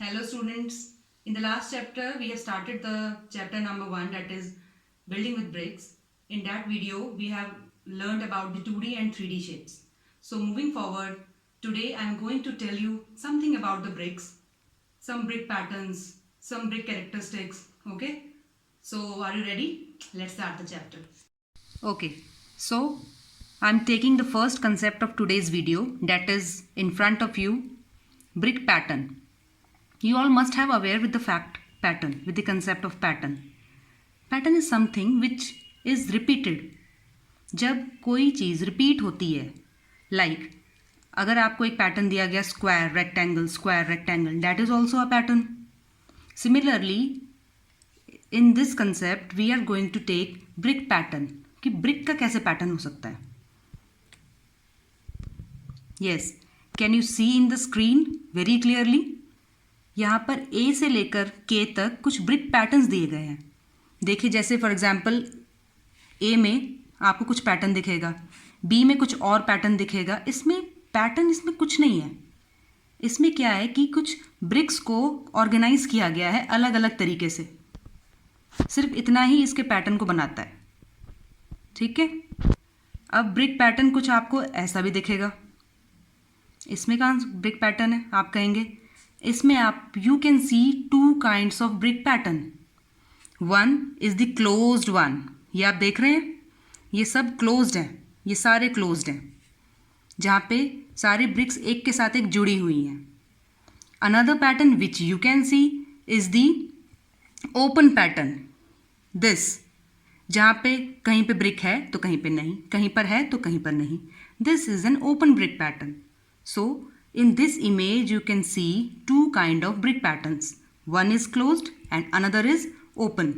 Hello students. In the last chapter we have started the chapter number 1, that is building with bricks. In that video we have learned about the 2D and 3D shapes. So moving forward, today I am going to tell you something about the bricks, some brick patterns, some brick characteristics. Okay, so are you ready? Let's start the chapter. Okay, so I'm taking the first concept of today's video, that is in front of you, brick pattern. You all must have aware with the fact pattern, with the concept of pattern. Pattern is something which is repeated. जब कोई चीज़ repeat होती है, like अगर आपको एक pattern दिया गया square rectangle, that is also a pattern. Similarly in this concept we are going to take brick pattern, कि ब्रिक का कैसे पैटर्न हो सकता है. Yes, can you see in the screen very clearly. यहाँ पर ए से लेकर के तक कुछ ब्रिक पैटर्न्स दिए गए हैं. देखिए, जैसे फॉर एग्जांपल ए में आपको कुछ पैटर्न दिखेगा, बी में कुछ और पैटर्न दिखेगा. इसमें पैटर्न इसमें कुछ नहीं है. इसमें क्या है कि कुछ ब्रिक्स को ऑर्गेनाइज किया गया है अलग अलग तरीके से. सिर्फ इतना ही इसके पैटर्न को बनाता है. ठीक है. अब ब्रिक पैटर्न कुछ आपको ऐसा भी दिखेगा. इसमें कहाँ ब्रिक पैटर्न है आप कहेंगे. इसमें आप you can see two kinds of brick pattern. One is the closed one. ये आप देख रहे हैं, ये सब क्लोज्ड हैं, ये सारे क्लोज्ड हैं, जहाँ पे सारे ब्रिक्स एक के साथ एक जुड़ी हुई हैं. Another pattern which you can see is the open pattern. This, जहाँ पे कहीं पे ब्रिक है तो कहीं पे नहीं, कहीं पर है तो कहीं पर नहीं. This is an open brick pattern. So in this image you can see two kind of brick patterns. One is closed and another is open.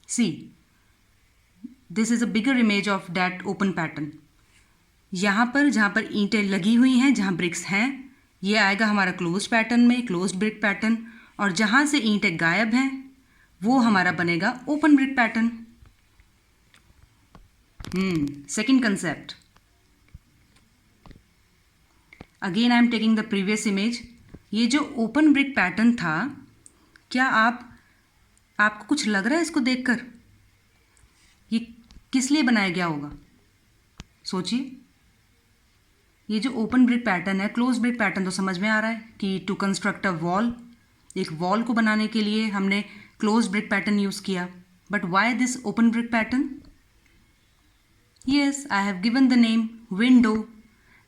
See, this is a bigger image of that open pattern. यहाँ पर जहाँ पर ईंटें लगी हुई हैं, जहाँ BRICS हैं, ये आएगा हमारा क्लोज्ड पैटर्न में, क्लोज्ड ब्रिक पैटर्न. और जहाँ से ईंटें गायब हैं वो हमारा बनेगा open brick pattern. Second concept. Again I am taking the previous image. ये जो ओपन ब्रिक पैटर्न था, क्या आपको कुछ लग रहा है इसको देखकर ये किस लिए बनाया गया होगा? सोचिए. ये जो ओपन ब्रिक पैटर्न है, क्लोज ब्रिक पैटर्न तो समझ में आ रहा है कि टू कंस्ट्रक्ट अ वॉल. एक वॉल को बनाने के लिए हमने क्लोज ब्रिक पैटर्न यूज़ किया. But why this open brick pattern? Yes, I have given the name window.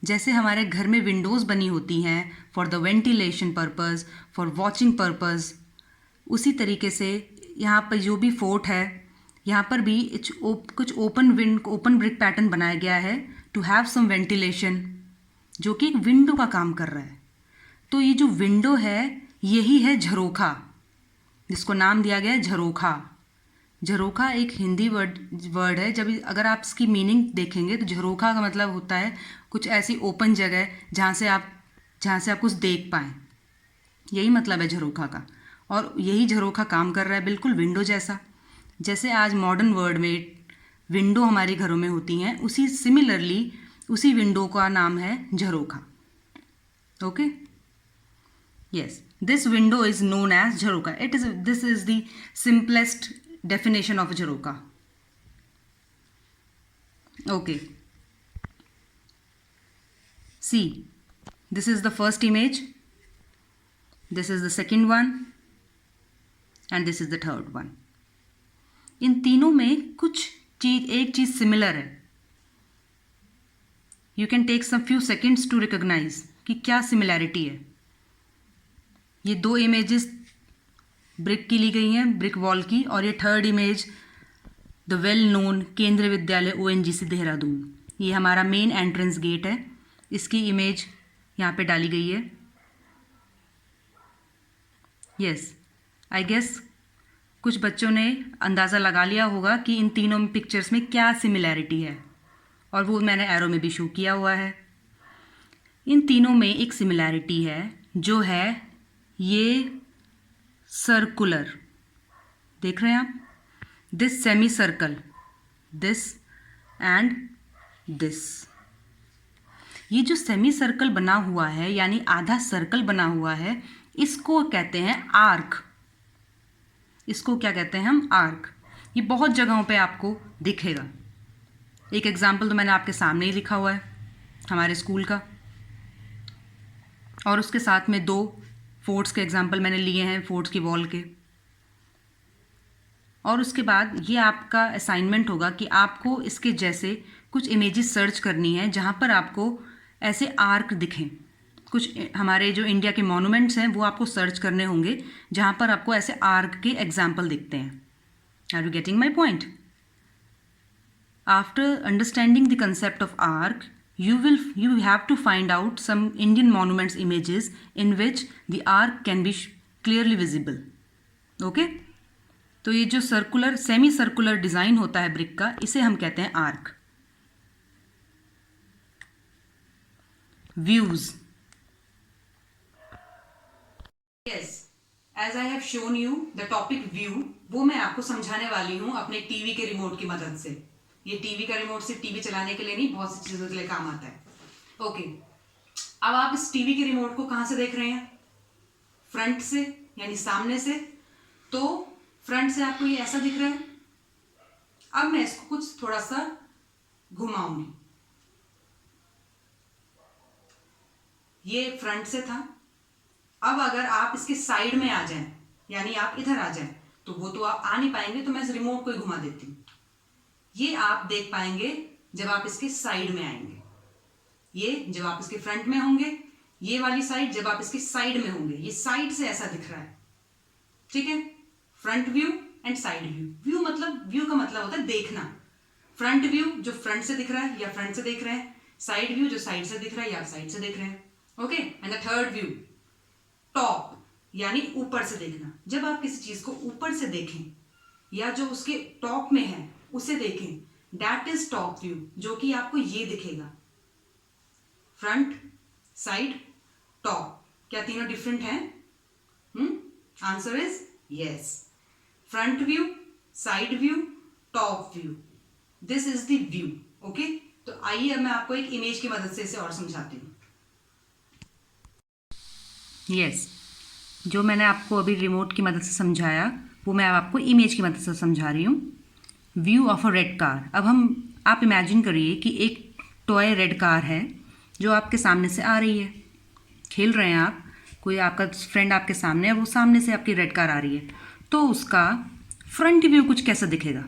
जैसे हमारे घर में विंडोज़ बनी होती हैं for the ventilation purpose, for watching purpose, उसी तरीके से यहाँ पर जो भी फोर्ट है, यहाँ पर भी कुछ ओपन ब्रिक पैटर्न बनाया गया है टू हैव सम वेंटिलेशन, जो कि एक विंडो का काम कर रहा है. तो ये जो विंडो है यही है झरोखा, जिसको नाम दिया गया है झरोखा. झरोखा एक हिंदी वर्ड है. जब अगर आप इसकी मीनिंग देखेंगे तो झरोखा का मतलब होता है कुछ ऐसी ओपन जगह जहाँ से आप कुछ देख पाएँ. यही मतलब है झरोखा का. और यही झरोखा काम कर रहा है बिल्कुल विंडो जैसा. जैसे आज मॉडर्न वर्ल्ड में विंडो हमारे घरों में होती हैं, उसी सिमिलरली उसी विंडो का नाम है jharokha. Okay. Yes, this window is known as jharokha. This is the simplest definition of jharokha. Okay. See, this is the first image, this is the second one, and this is the third one. इन तीनों में एक चीज similar है. You can take some few seconds to recognize कि क्या similarity है. ये दो इमेजेस ब्रिक की ली गई हैं, ब्रिक वॉल की. और ये third image the well known केंद्रीय विद्यालय ONGC देहरादून. ये हमारा मेन एंट्रेंस गेट है, इसकी इमेज यहाँ पे डाली गई है. यस, आई गेस कुछ बच्चों ने अंदाज़ा लगा लिया होगा कि इन तीनों पिक्चर्स में क्या सिमिलैरिटी है, और वो मैंने एरो में भी शो किया हुआ है. इन तीनों में एक सिमिलैरिटी है, जो है ये सर्कुलर. देख रहे हैं आप, this semi circle, this and this. ये जो सेमी सर्कल बना हुआ है यानी आधा सर्कल बना हुआ है, इसको कहते हैं आर्क। इसको क्या कहते हैं हम? आर्क। ये बहुत जगहों पे आपको दिखेगा। एक एग्जाम्पल तो मैंने आपके सामने ही लिखा हुआ है हमारे स्कूल का, और उसके साथ में 2 फोर्ट्स के एग्जाम्पल मैंने लिए हैं, फोर्ट्स की वॉल के। और उसके बाद ये आपका असाइनमेंट होगा कि आपको इसके जैसे कुछ इमेजेस सर्च करनी है जहाँ पर आपको ऐसे आर्क दिखें। कुछ हमारे जो इंडिया के मॉन्यूमेंट्स हैं वो आपको सर्च करने होंगे जहाँ पर आपको ऐसे आर्क के एग्जाम्पल दिखते हैं। Are you getting my point? After understanding the concept of arc, you have to find out some Indian monuments images in which the arc can be clearly visible. Okay? तो ये जो circular semi circular design होता है brick का, इसे हम कहते हैं arch. Views. Yes, as I have shown you the topic view, वो मैं आपको समझाने वाली हूं अपने टीवी के रिमोट की मदद से। ये टीवी का रिमोट सिर्फ टीवी चलाने के लिए नहीं, बहुत सी चीजों के लिए काम आता है। ओके, अब आप इस टीवी के रिमोट को कहां से देख रहे हैं? फ्रंट से, यानी सामने से। तो फ्रंट से आपको ये ऐसा दिख रहा है। अब मैं इसको कुछ थोड़ा सा घुमाऊंगी। ये फ्रंट से था। अब अगर आप इसके साइड में आ जाएं, यानी आप इधर आ जाएं, तो वो तो आप आ नहीं पाएंगे, तो मैं इस रिमोट को ही घुमा देती हूं। ये आप देख पाएंगे जब आप इसके साइड में आएंगे। ये जब आप इसके फ्रंट में होंगे, ये वाली साइड जब आप इसके साइड में होंगे। ये साइड से ऐसा दिख रहा है, ठीक है? Front view and side view. View मतलब, व्यू का मतलब होता है देखना। फ्रंट व्यू जो फ्रंट से दिख रहा है या फ्रंट से देख रहे हैं, साइड व्यू जो साइड से दिख रहा है या साइड से देख रहे हैं। Okay, and the third view top, यानी ऊपर से देखना। जब आप किसी चीज को ऊपर से देखें या जो उसके टॉप में है उसे देखें, दैट इज टॉप व्यू, जो कि आपको ये दिखेगा। फ्रंट, साइड, टॉप, क्या तीनों डिफरेंट हैं? Answer is yes. Front view, side view, top view, this is the view. Okay, तो आइए अब मैं आपको एक इमेज की मदद से इसे और समझाती हूँ। यस, जो मैंने आपको अभी रिमोट की मदद से समझाया वो मैं आपको इमेज की मदद से समझा रही हूँ। View of a red car. अब आप इमेजिन करिए कि एक टॉय रेड कार है जो आपके सामने से आ रही है। खेल रहे हैं आप, कोई आपका फ्रेंड आपके सामने है, वो सामने से आपकी रेड कार आ रही है, तो उसका फ्रंट व्यू कुछ कैसा दिखेगा?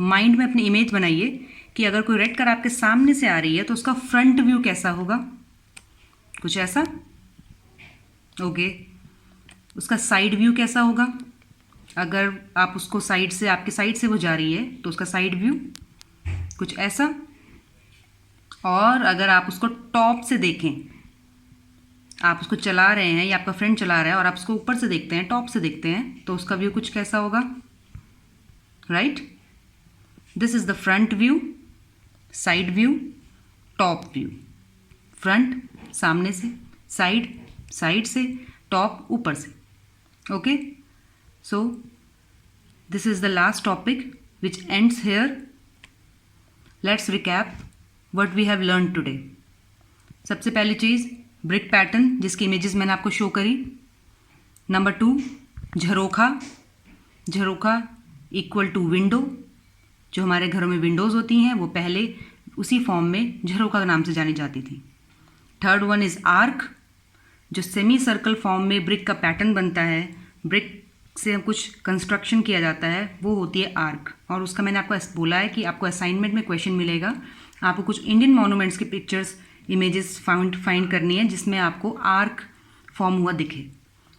माइंड में अपनी इमेज बनाइए कि अगर कोई रेड कार आपके सामने से आ रही है तो उसका फ्रंट व्यू कैसा होगा? कुछ ऐसा। ओके, उसका साइड व्यू कैसा होगा? अगर आप उसको साइड से, आपके साइड से वो जा रही है तो उसका साइड व्यू कुछ ऐसा। और अगर आप उसको टॉप से देखें, आप उसको चला रहे हैं या आपका फ्रेंड चला रहा है और आप उसको ऊपर से देखते हैं, टॉप से देखते हैं, तो उसका व्यू कुछ कैसा होगा? Right, this is the front view, side view, top view. Front सामने से, साइड साइड से, टॉप ऊपर से। Okay, so this is the last topic which ends here. Let's recap what we have learned today. सबसे पहली चीज़ brick pattern, जिसकी images मैंने आपको शो करी। Number 2 jharokha. Jharokha equal to window. जो हमारे घरों में विंडोज़ होती हैं वो पहले उसी फॉर्म में झरोखा नाम से जानी जाती थी। थर्ड वन इज़ आर्क, जो सेमी सर्कल फॉर्म में ब्रिक का पैटर्न बनता है, ब्रिक से कुछ कंस्ट्रक्शन किया जाता है, वो होती है आर्क। और उसका मैंने आपको बोला है कि आपको असाइनमेंट में क्वेश्चन मिलेगा, आपको कुछ इंडियन मॉन्यूमेंट्स के पिक्चर्स, इमेजेस फाइंड करनी है जिसमें आपको आर्क फॉर्म हुआ दिखे।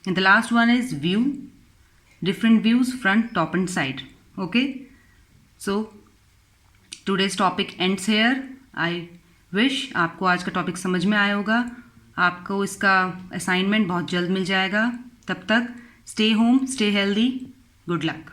And the last one is view, different views, front, top and side. Okay, so today's topic ends here. I wish आपको आज का टॉपिक समझ में आया होगा। आपको इसका असाइनमेंट बहुत जल्द मिल जाएगा। तब तक stay home, stay healthy. Good luck.